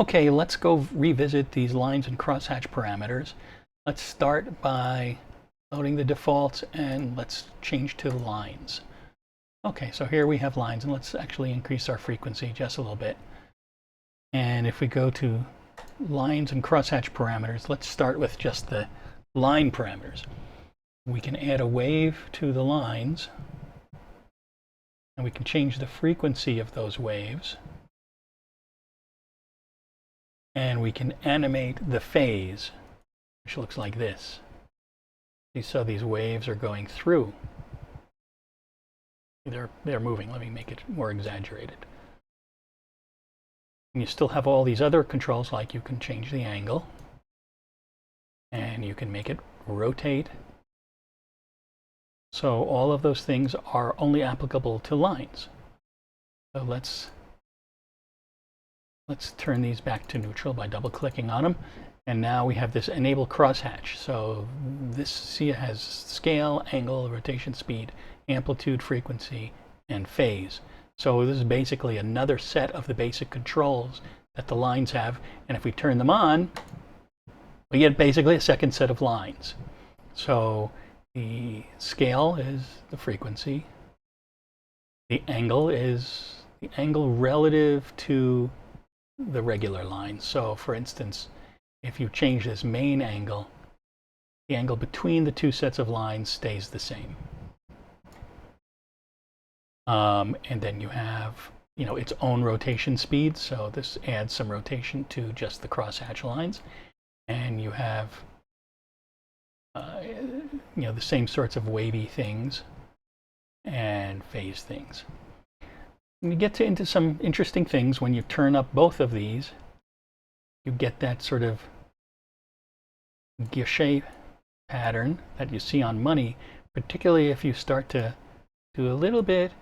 Okay, let's go revisit these lines and crosshatch parameters. Let's start by loading the defaults and let's change to lines. Okay, so here we have lines, and let's actually increase our frequency just a little bit. And if we go to lines and crosshatch parameters, let's start with just the line parameters. We can add a wave to the lines, and we can change the frequency of those waves. And we can animate the phase, which looks like this. So these waves are going through. They're moving. Let me make it more exaggerated. And you still have all these other controls, like you can change the angle, and you can make it rotate. So all of those things are only applicable to lines. So let's turn these back to neutral by double-clicking on them. And now we have this enable crosshatch. So this, see, it has scale, angle, rotation speed, amplitude, frequency, and phase. So this is basically another set of the basic controls that the lines have. And if we turn them on, we get basically a second set of lines. So the scale is the frequency. The angle is the angle relative to the regular line. So for instance, if you change this main angle, the angle between the two sets of lines stays the same. And then you have, its own rotation speed. So this adds some rotation to just the crosshatch lines. And you have, the same sorts of wavy things and phase things. And you get into some interesting things when you turn up both of these. You get that sort of Guilloche pattern that you see on money, particularly if you start to do a little bit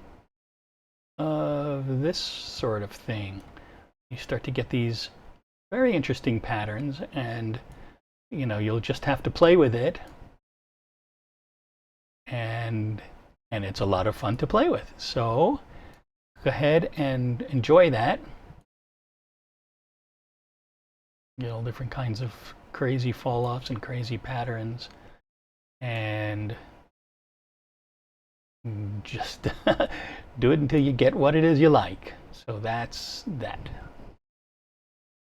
of this sort of thing. You start to get these very interesting patterns, and you'll just have to play with it, and it's a lot of fun to play with. So go ahead and enjoy that. Different kinds of crazy fall-offs and crazy patterns, and just do it until you get what it is you like. So that's that.